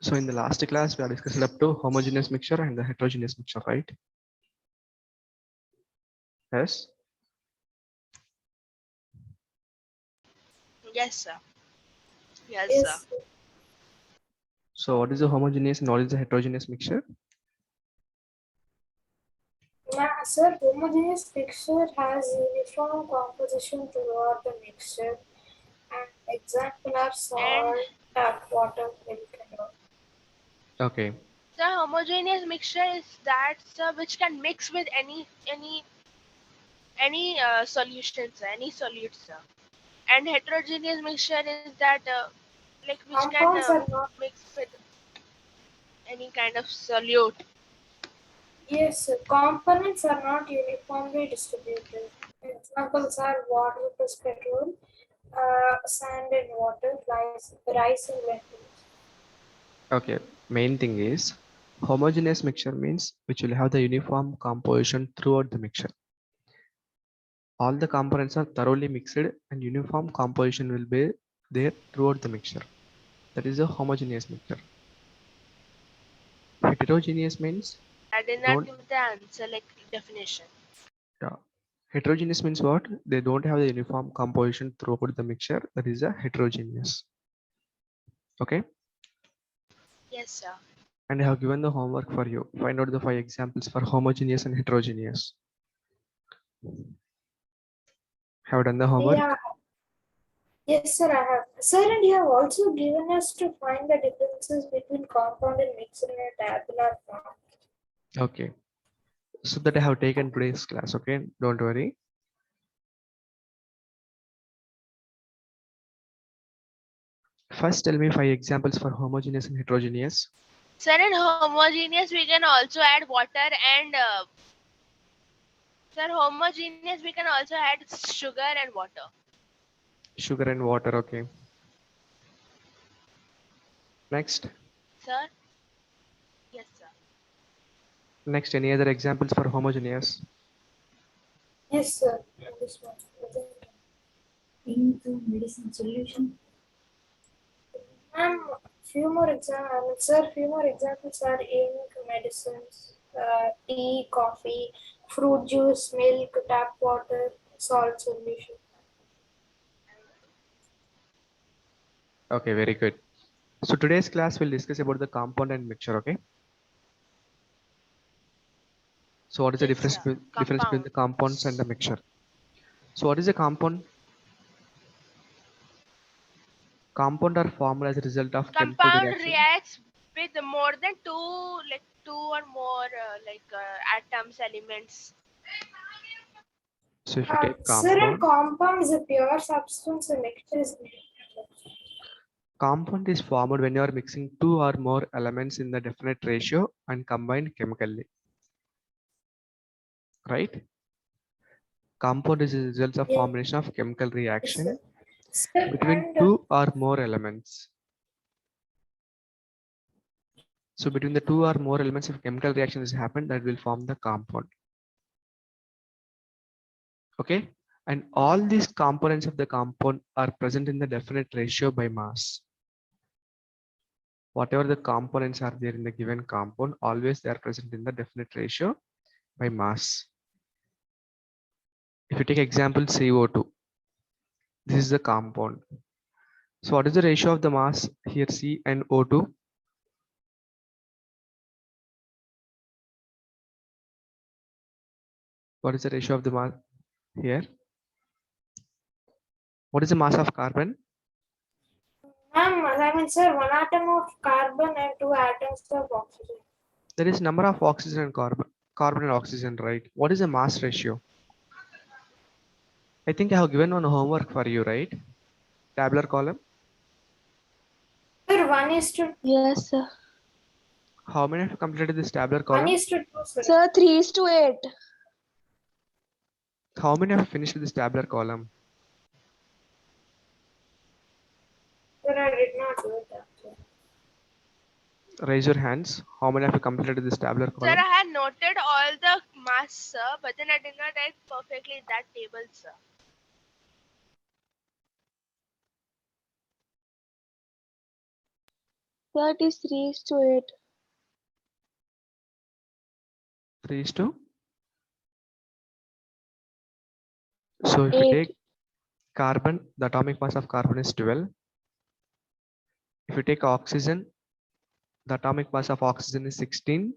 So in the last class, we are discussing up to homogeneous mixture and the heterogeneous mixture, right? Yes. Yes, sir. Yes, sir. Yes. So what is the homogeneous and what is the heterogeneous mixture? Sir, homogeneous mixture has uniform composition throughout the mixture, and example are And salt, tap water, milk, and all. Okay. the homogeneous mixture is that, sir, which can mix with any solutions, any solutes, sir. And heterogeneous mixture is that like which can Compounds are not. mix with any kind of solute. Yes, sir, components are not uniformly distributed. Examples are water plus petrol, sand and water, rice and lentils. Okay. Main thing is homogeneous mixture means which will have the uniform composition throughout the mixture. All the components are thoroughly mixed and uniform composition will be there throughout the mixture. That is a homogeneous mixture. Heterogeneous means I did not don't. give the answer like definition. Yeah. Heterogeneous means what? They don't have the uniform composition throughout the mixture. That is a heterogeneous. Okay. Yes, sir. And I have given the homework for you. Find out the 5 examples for homogeneous and heterogeneous. Have done the homework? Yeah. Yes, sir, I have. Sir, and you have also given us to find the differences between compound and mixed in a tabular form. Okay. So that I have taken today's class. Okay. Don't worry. First, tell me 5 examples for homogeneous and heterogeneous. Sir, in homogeneous we can also add water and sir, homogeneous we can also add sugar and water. Sugar and water. Okay. Next. Sir? Yes, sir. Next, any other examples for homogeneous? Yes, sir. And this one. Into medicine solution. Ma'am, few more examples. Sir, few more examples are ink, medicines, tea, coffee, fruit juice, milk, tap water, salt solution. Okay, very good. So today's class will discuss about the compound and mixture. Okay. So what is the Yes, difference, sir. difference between the compounds and the mixture? So what is a compound? Compound are formed as a result of chemical Compound reaction. reacts with more than two or more atoms, elements. So if you take Sir, and compound, compound is a pure substance, a mixture is compound is formed when you are mixing 2 or more elements in the definite ratio and combined chemically. Right? Compound is a result of yeah. formation of chemical Yes, reaction sir. Sir, between and 2 or more elements. So between the 2 or more elements, if chemical reaction has happened, that will form the compound. Okay. And all these components of the compound are present in the definite ratio by mass. Whatever the components are there in the given compound, always they are present in the definite ratio by mass. If you take example CO2, this is the compound. So what is the ratio of the mass here, C and O2? What is the ratio of the mass here? What is the mass of carbon? ma'am, sir, one atom of carbon and 2 atoms of oxygen. There is number of oxygen and carbon and oxygen, right? What is the mass ratio? I think I have given one homework for you, right? Tabular column. Sir, 1:2. Yes, sir. How many have completed this tabular 1:2, column? sir. Sir, 3:8. How many have finished this tabular column? Sir, I did not do it actually. Raise your hands. How many have completed this tabular Sir, column? I had noted all the mass, sir, but then I did not write perfectly that table, sir. Sir, it is 3:8. 3 is to. So if you 8. take carbon, the atomic mass of carbon is 12. If you take oxygen, the atomic mass of oxygen is 16,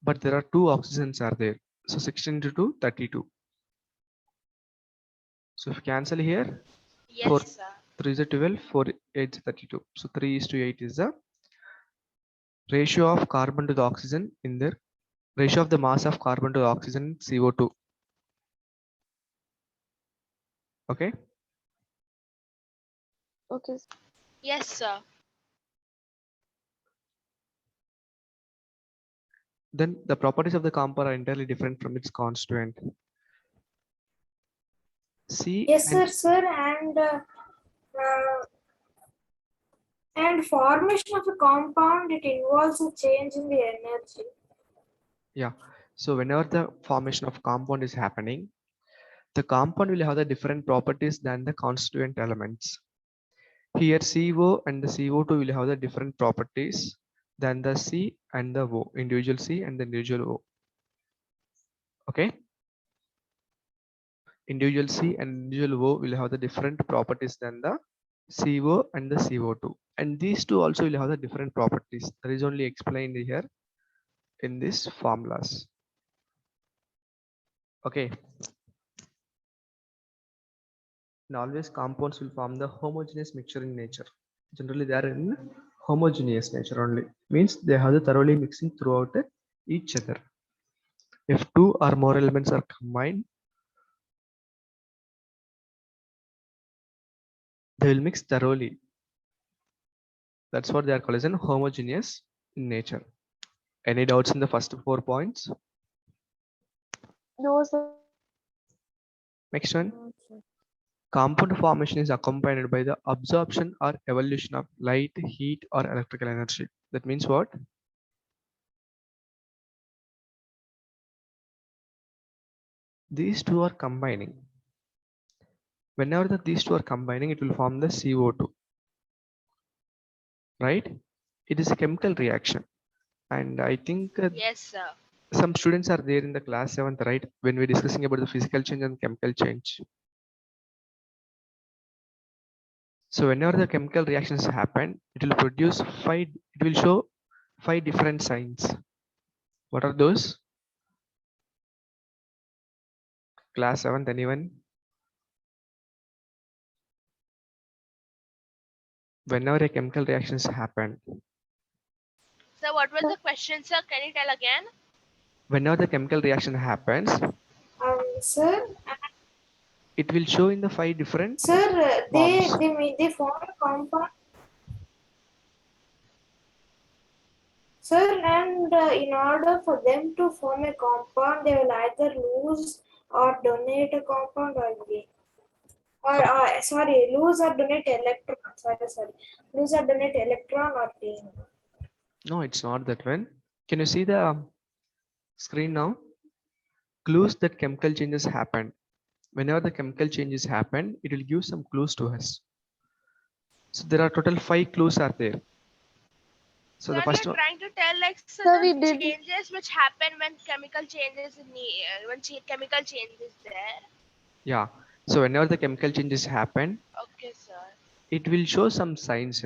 but there are two oxygens are there. So 16 into 2, 32. So if you cancel here, Yes, 4, sir. 3 is a 12, 4, 8 is 32. So 3 is to 8 is the ratio of carbon to the oxygen in the ratio of the mass of carbon to the oxygen in CO2. Okay. Okay. Yes, sir. Then the properties of the compound are entirely different from its constituent. C Yes, and sir, and formation of a compound, it involves a change in the energy. yeah. So whenever the formation of compound is happening, the compound will have the different properties than the constituent elements. Here CO and the CO2 will have the different properties than the C and the O, individual C and the individual O. Okay. Individual C and individual O will have the different properties than the CO and the CO2. And these two also will have the different properties. That is only explained here in these formulas. Okay. And always compounds will form the homogeneous mixture in nature. Generally, they are in homogeneous nature only. Means they have the thoroughly mixing throughout each other. If two or more elements are combined, they will mix thoroughly. That's what they are called as an homogeneous in nature. Any doubts in the first 4 points? No, sir. Next one. Compound formation is accompanied by the absorption or evolution of light, heat, or electrical energy. That means what? These two are combining. Whenever these two are combining, it will form the CO2. Right? It is a chemical reaction. And I think Yes, sir. some students are there in the class 7th, right? When we're discussing about the physical change and chemical change. So whenever the chemical reactions happen, it will produce it will show 5 different signs. What are those? Class 7th, anyone? Whenever a chemical reactions happen, So what was the question, sir? Can you tell again? whenever the chemical reaction happens, Sir, it will show in the 5 different they forms. they form a compound. Sir, and in order for them to form a compound, they will either lose or donate a compound or gain. Or sorry, lose or donate electron. Sorry, lose or donate electron or gain. No, it's not that one. Can you see the screen now? Clues that chemical changes happen. Whenever the chemical changes happen, it will give some clues to us. So there are total 5 clues are there. So the Sir, first you're one, trying to tell like so Sir, we the did. changes which happen when chemical changes in the chemical changes there. yeah. So whenever the chemical changes happen, Okay, sir. it will show some signs.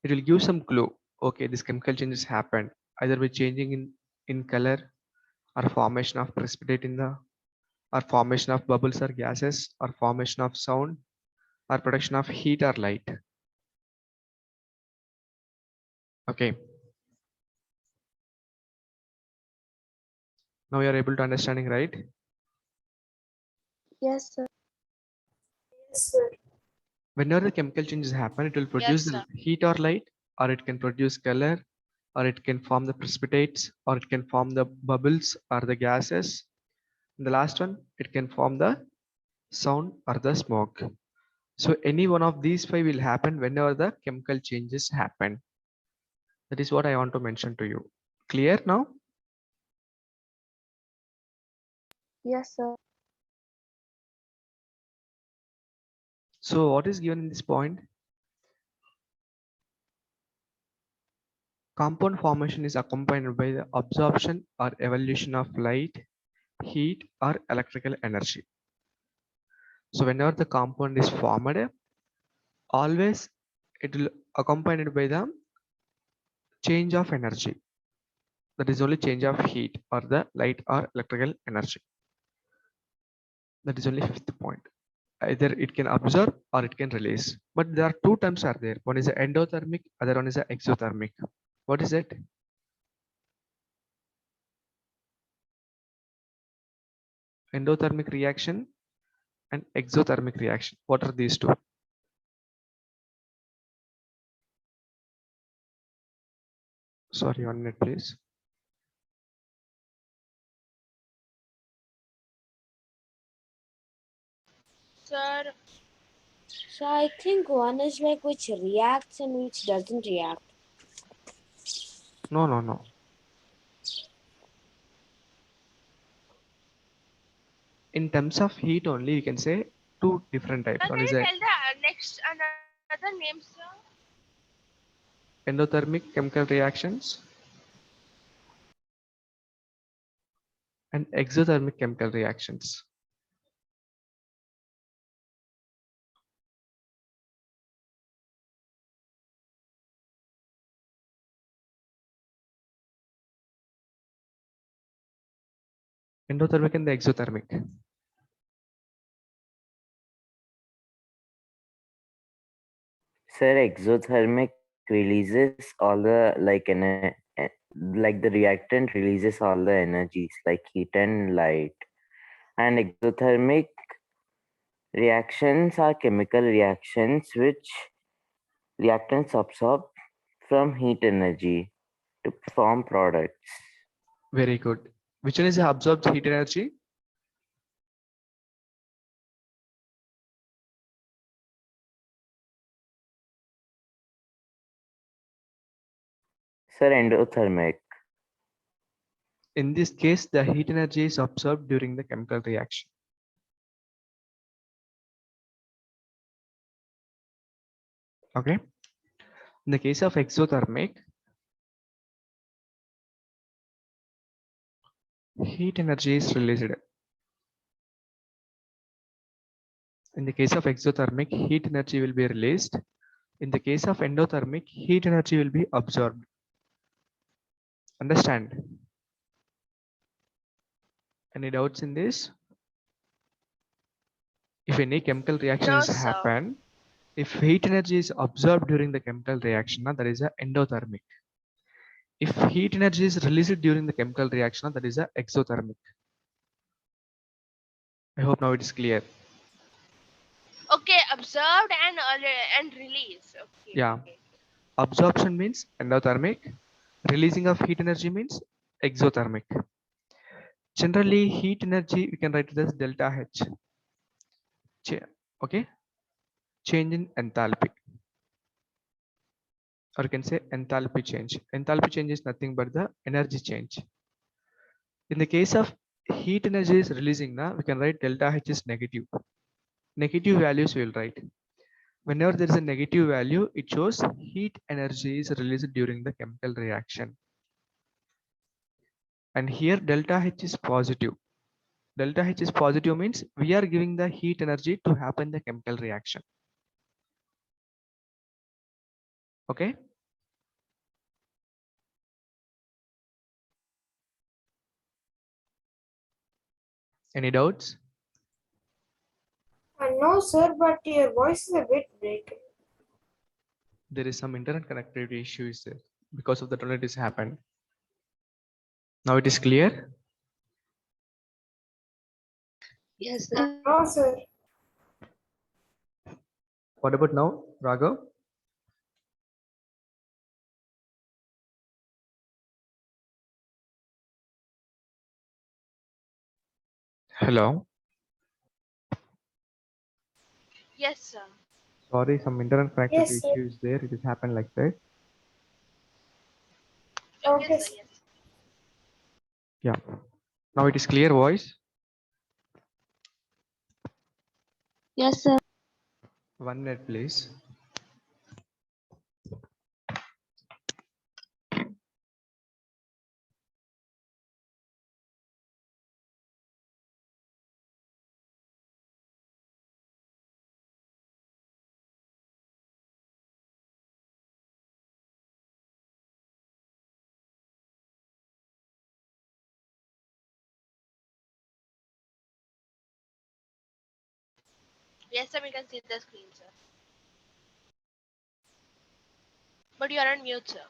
It will give some clue. Okay, this chemical changes happen either by changing in color or formation of precipitate in the or formation of bubbles or gases or formation of sound or production of heat or light. Okay. Now you are able to understanding, right? Yes, sir. Yes, sir. Whenever the chemical changes happen, it will Yes, produce sir. the heat or light, or it can produce color, or it can form the precipitates, or it can form the bubbles or the gases. And the last one, it can form the sound or the smoke. So any one of these 5 will happen whenever the chemical changes happen. That is what I want to mention to you. Clear now? Yes, sir. So what is given in this point? Compound formation is accompanied by the absorption or evolution of light, heat, or electrical energy. So whenever the compound is formed, always it will accompanied by the change of energy. That is only change of heat or the light or electrical energy. That is only fifth point. Either it can absorb or it can release. But there are two terms are there. One is the endothermic, other one is the exothermic. What is it? Endothermic reaction and exothermic reaction. What are these two? Sorry, 1 minute, please. Sir, So I think one is like which reacts and which doesn't react. No, no, no. In terms of heat only, you can say two different types. sir, One can is you a tell the next another name, sir? endothermic chemical reactions and exothermic chemical reactions. Endothermic and the exothermic. Sir, exothermic releases all the like the reactant releases all the energies like heat and light. And exothermic reactions are chemical reactions which reactants absorb from heat energy to form products. Very good. Which one is the absorbed heat energy? Sir, endothermic. In this case, the heat energy is absorbed during the chemical reaction. Okay. In the case of exothermic, heat energy is released. In the case of exothermic, heat energy will be released. In the case of endothermic, heat energy will be absorbed. Understand? Any doubts in this? If any chemical reaction No, is sir. happen, if heat energy is absorbed during the chemical reaction, that is a endothermic. If heat energy is released during the chemical reaction, that is a exothermic. I hope now it is clear. Okay, observed and release. Okay, Yeah. okay. Absorption means endothermic. Releasing of heat energy means exothermic. Generally, heat energy we can write it as delta H. Okay, change in enthalpy, or you can say enthalpy change. Enthalpy change is nothing but the energy change. In the case of heat energy is releasing, now we can write delta H is negative. Negative values we will write. Whenever there is a negative value, it shows heat energy is released during the chemical reaction. And here delta H is positive. Delta H is positive means we are giving the heat energy to happen the chemical reaction. Okay. Any doubts? No, sir, but your voice is a bit breaking. There is some internet connectivity issues there. Because of that only it has happened. Now it is clear. Yes, sir. No, sir. What about now, Raghav? Hello. Yes, sir. Sorry, some internet connectivity Yes, sir. issues there. It has happened like that. Okay, Yes, sir. sir. Yes. Yeah. Now it is clear voice. Yes, sir. 1 minute, please. Yes, sir, we can see the screen, sir. But you are on mute, sir.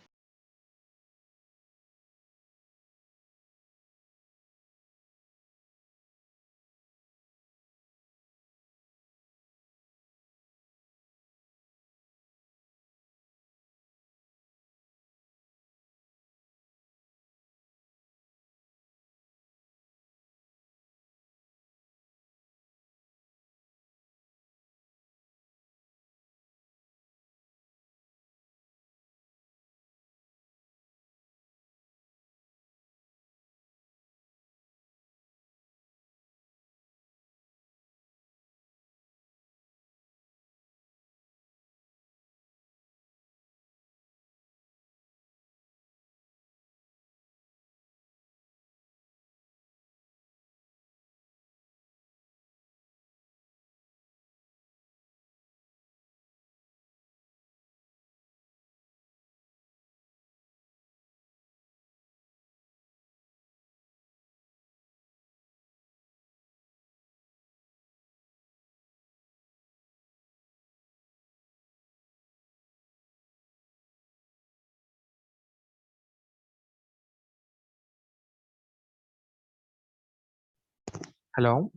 Hello,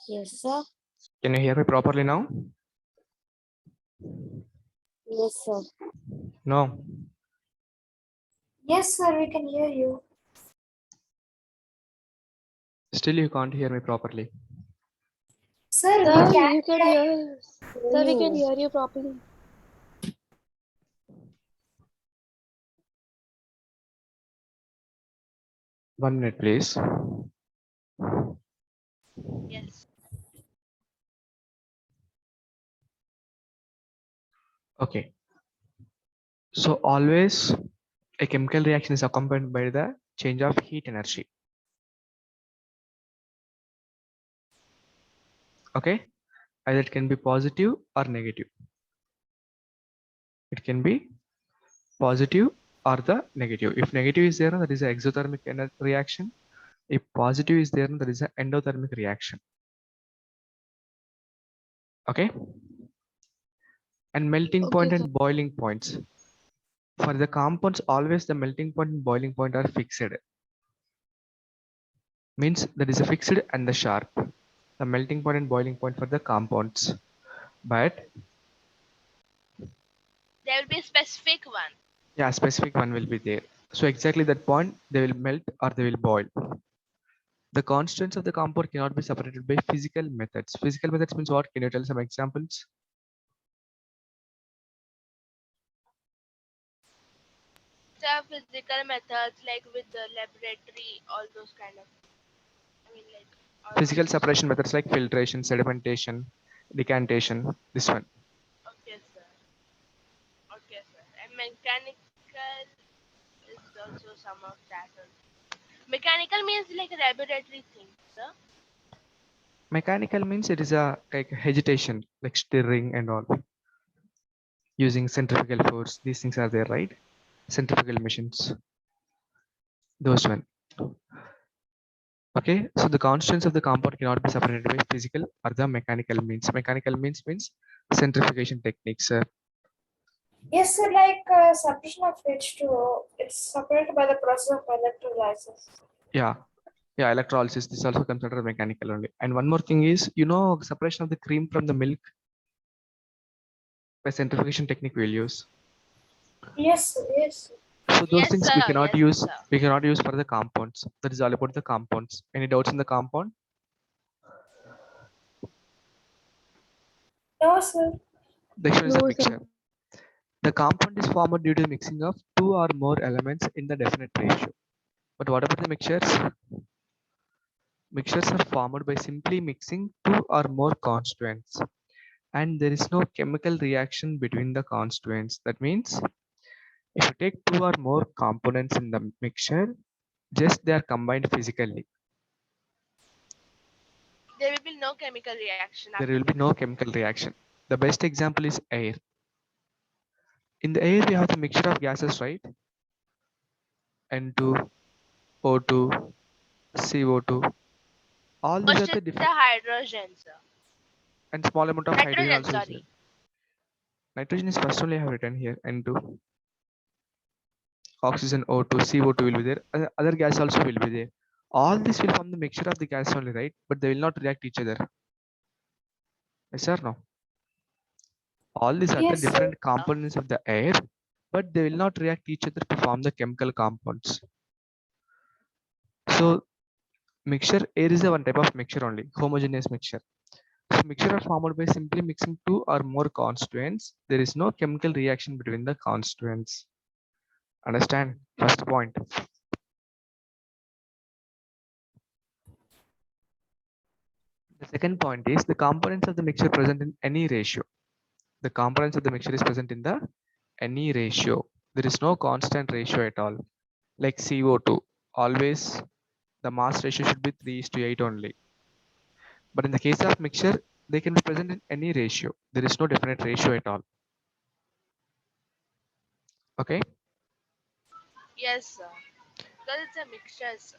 Yes, sir. can you hear me properly now? Yes, sir. No. Yes, sir, we can hear you. Still you can't hear me properly. Sir, we Sir, can you can hear. Sir, we can hear you properly. 1 minute, please. Yes. Okay. So always a chemical reaction is accompanied by the change of heat energy. Okay. Either it can be positive or negative. It can be positive or the negative. If negative is there, that is an exothermic reaction. If positive is there, that is an endothermic reaction. Okay. And melting point Okay, sir. and boiling points. For the compounds, always the melting point and boiling point are fixed. Means that is a fixed and the sharp. The melting point and boiling point for the compounds. But There will be a specific one. yeah, specific one will be there. So exactly that point, they will melt or they will boil. The constants of the compound cannot be separated by physical methods. Physical methods means what? Can you tell some examples? Sir, physical methods like with the laboratory, all those kind of. I mean, like all those. Physical separation methods like filtration, sedimentation, decantation. This one. Okay, sir. Okay, sir. And mechanical is also some of that. Mechanical means like a laboratory thing, sir. Mechanical means it is a like agitation, like stirring and all. Using centrifugal force. These things are there, right? Centrifugal machines. Those one. Okay, so the constants of the compound cannot be separated by physical or the mechanical means. Mechanical means centrifugation techniques. Yes, sir, like separation of H2O, it's separated by the process of electrolysis. Yeah, yeah, electrolysis. This also considered mechanical only. And one more thing is, separation of the cream from the milk by centrifugation technique we'll use. Yes, sir, yes. Sir. So those Yes, things sir. we cannot Yes, use. sir. We cannot use for the compounds. That is all about the compounds. Any doubts in the compound? No, sir. Next one is the No, mixture. sir. The compound is formed due to mixing of two or more elements in the definite ratio. But what about the mixtures? Mixtures are formed by simply mixing two or more constituents, and there is no chemical reaction between the constituents. That means if you take two or more components in the mixture, just they are combined physically. There will be no chemical reaction There after will be no mixing. chemical reaction. The best example is air. In the air, we have the mixture of gases, right? N2, O2, CO2. All these are First the is the different. hydrogen, sir. and small amount of hydrogen Nitrogen, also is there. sorry. Nitrogen is first only I have written here, N2. Oxygen O2, CO2 will be there. Other gas also will be there. All this will form the mixture of the gas only, right? But they will not react each other. Yes or no? All these are the Yes, sir. different components of the air, but they will not react each other to form the chemical compounds. So mixture, air is the one type of mixture only, homogeneous mixture. So mixture are formed by simply mixing two or more constituents. There is no chemical reaction between the constituents. Understand? First point. The second point is the components of the mixture present in any ratio. The components of the mixture is present in the any ratio. There is no constant ratio at all. Like CO2, always the mass ratio should be 3:8 only. But in the case of mixture, they can be present in any ratio. There is no definite ratio at all. Okay. Yes, sir. Because it's a mixture, sir.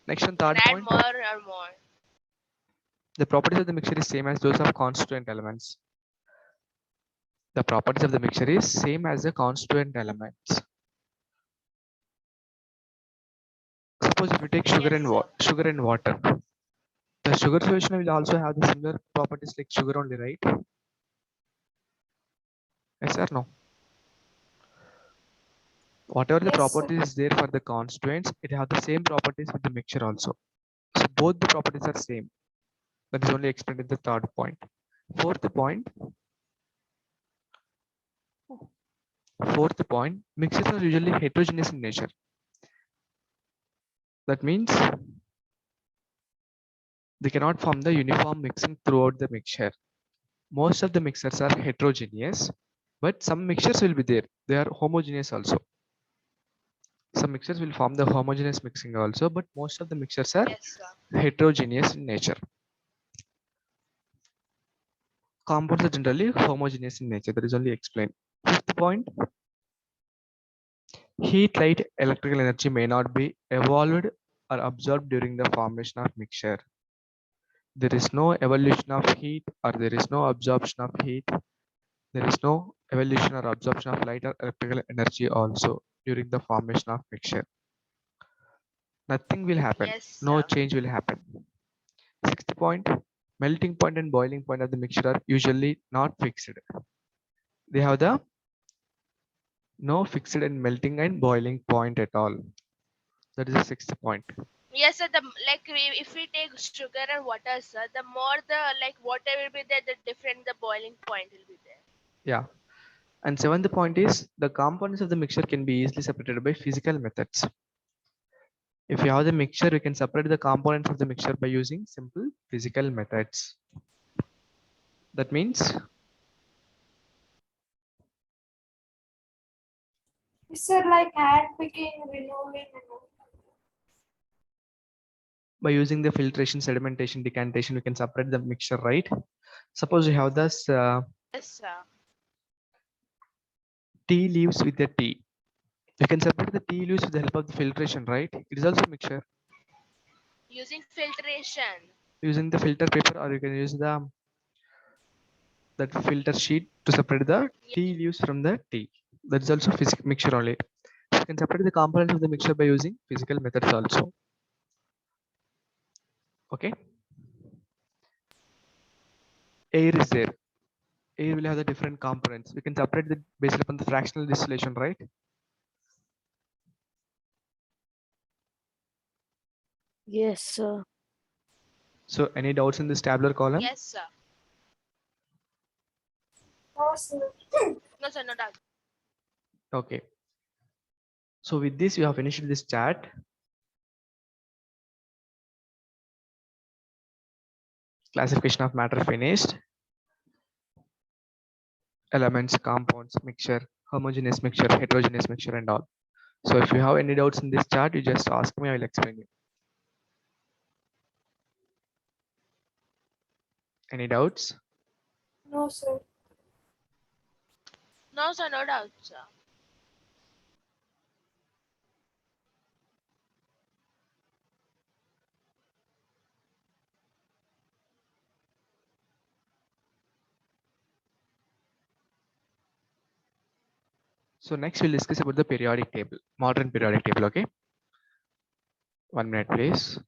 Next and You can third add point, more or more. the properties of the mixture is same as those of constituent elements. The properties of the mixture is same as the constituent elements. Suppose if you take sugar Yes, and sir. water, the sugar solution will also have the similar properties like sugar only, right? Yes or no? Whatever the Yes, sir. properties is there for the constituents, it have the same properties with the mixture also. So both the properties are same. That is only explained in the third point. Fourth point, mixtures are usually heterogeneous in nature. That means they cannot form the uniform mixing throughout the mixture. Most of the mixtures are heterogeneous, but some mixtures will be there. They are homogeneous also. Some mixtures will form the homogeneous mixing also, but most of the mixtures are Yes, sir. heterogeneous in nature. Compounds are generally homogeneous in nature. That is only explained. Fifth point, heat, light, electrical energy may not be evolved or absorbed during the formation of mixture. There is no evolution of heat or there is no absorption of heat. There is no evolution or absorption of light or electrical energy also during the formation of mixture. Nothing will happen. Yes, No sir. change will happen. Sixth point, melting point and boiling point of the mixture are usually not fixed. They have the no fixed and melting and boiling point at all. That is the sixth point. Yes, sir. If we take sugar and water, sir, the more the like water will be there, the different the boiling point will be there. Yeah. And seventh point is the components of the mixture can be easily separated by physical methods. If you have the mixture, we can separate the components of the mixture by using simple physical methods. That means Is it like hand picking, winnowing, and all? by using the filtration, sedimentation, decantation, we can separate the mixture, right? Suppose you have this Yes, sir. tea leaves with the tea. You can separate the tea leaves with the help of the filtration, right? It is also a mixture. Using filtration. Using the filter paper, or you can use the that filter sheet to separate the Ye- tea leaves from the tea. That is also physical mixture only. So you can separate the components of the mixture by using physical methods also. Okay. Air is there. Air will have the different components. We can separate the based upon the fractional distillation, right? Yes, sir. So any doubts in this tabular column? Yes, sir. No, sir. No, sir, no doubt. Okay. So with this, we have finished this chat. Classification of matter finished. Elements, compounds, mixture, homogeneous mixture, heterogeneous mixture, and all. So if you have any doubts in this chart, you just ask me, I will explain you. Any doubts? No, sir. No, sir, no doubt, sir. So next we'll discuss about the periodic table, modern periodic table. Okay, 1 minute, please.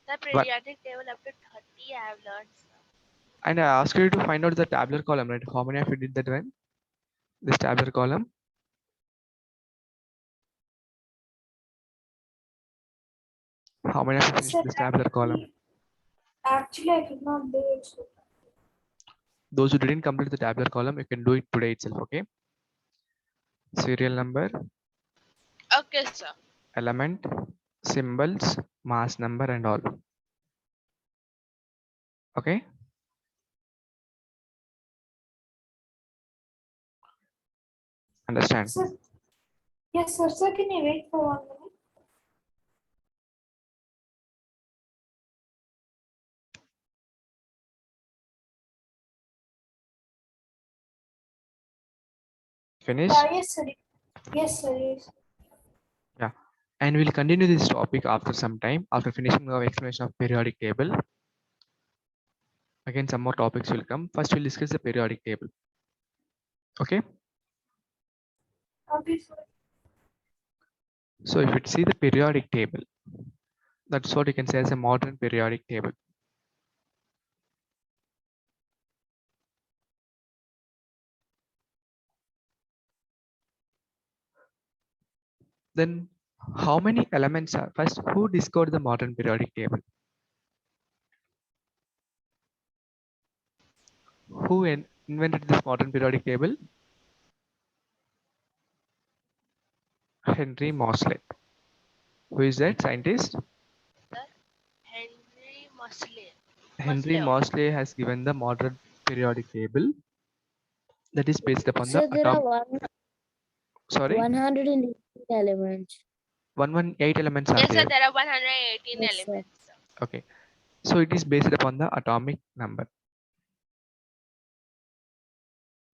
The What? periodic table up to 30 I have learned. Sir. And I asked you to find out the tabular column, right? How many of you did that one? This tabular column. How many of you finished Sir, this tabular column? actually, I could not do it. Sir. Those who didn't complete the tabular column, you can do it today itself. Okay. Serial number, Okay, sir. element, symbols, mass number, and all. Okay. Understand? Sir, yes, sir. Sir, can you wait for 1 minute? Finish? Yes, sir. Yes, sir. Yes. Yeah. And we'll continue this topic after some time, after finishing our explanation of periodic table. Again, some more topics will come. First, we'll discuss the periodic table. Okay. Okay, sir. So if you see the periodic table, that's what you can say as a modern periodic table. Then how many elements are, first, who discovered the modern periodic table? Who invented this modern periodic table? Henry Moseley. Who is that scientist? Sir, Henry Moseley. Henry Moseley has given the modern periodic table that is based upon the So there are 118 elements. 118 elements are Yes, sir. there. There are 118 Yes, sir. elements. Sir. Okay. So it is based upon the atomic number.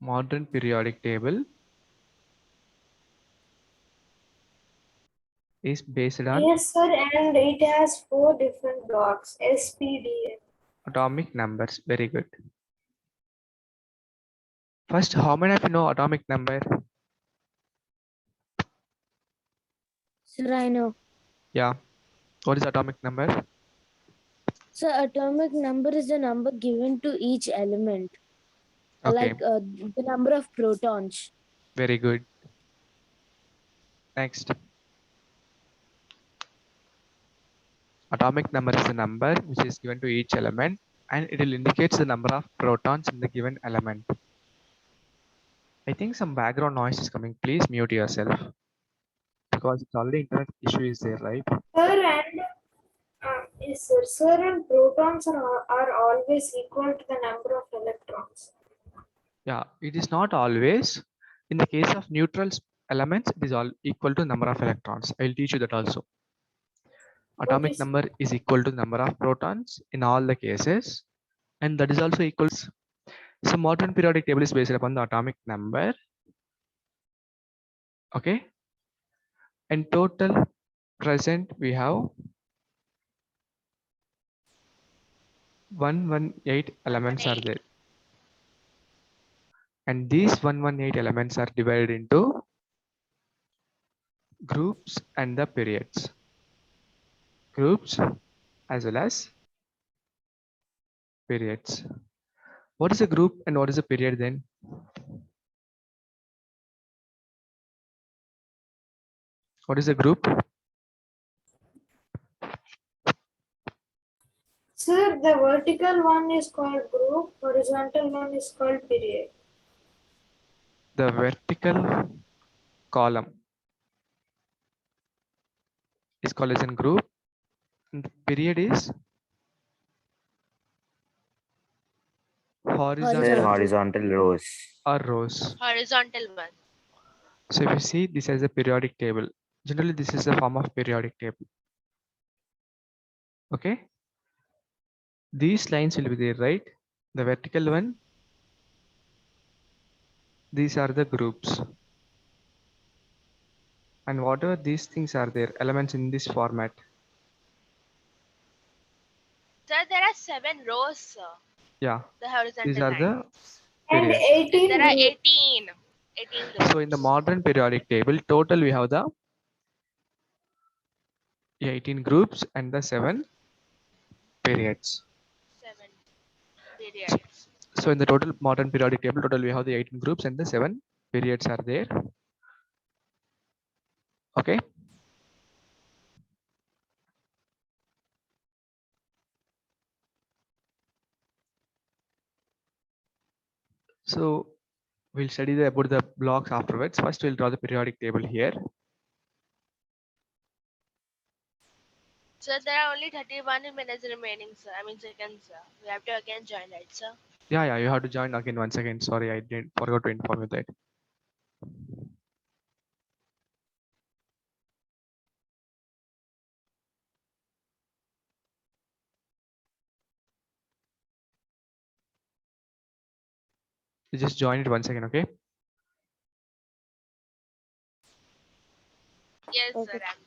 Modern periodic table is based on Yes, sir. And it has 4 different blocks. S, P, D, F. atomic numbers. Very good. First, how many of you know atomic number? Sir, I know. Yeah. What is atomic number? So atomic number is the number given to each element, Okay. like the number of protons. Very good. Next. Atomic number is the number which is given to each element and it will indicate the number of protons in the given element. I think some background noise is coming. Please mute yourself because it's already internet issue is there, right? Sir, and yes, sir. Sir, and protons are always equal to the number of electrons. Yeah, it is not always. In the case of neutral elements, it is all equal to number of electrons. I'll teach you that also. Atomic Okay, sir. number is equal to number of protons in all the cases, and that is also equals. So modern periodic table is based upon the atomic number. Okay, and total present we have 118 elements are there, and these 118 elements are divided into groups and the periods. Groups as well as periods. What is a group and what is a period then? What is a group? Sir, the vertical one is called group, horizontal one is called period. The vertical column is called as a group. And the period is horizontal Horizontal rows. or rows. Horizontal one. So if you see this as a periodic table, generally this is a form of periodic table. Okay. These lines will be there, right? The vertical one. These are the groups. And whatever these things are there, elements in this format. there are 7 rows, sir. Yeah, The horizontal these are line. the And periods. 18 There are groups. 18. 18 groups. So in the modern periodic table, total we have the 18 groups and the 7 periods. 7 periods. So in the total modern periodic table, total we have the 18 groups and the 7 periods are there. Okay. So we'll study about the blocks afterwards. First, we'll draw the periodic table here. So there are only 31 minutes remaining, sir. I mean seconds, sir. We have to again join, right, sir? Yeah, you have to join again once again. Sorry, I didn't forgot to inform you that. You just join it once again, okay? Yes, Okay. sir. I'm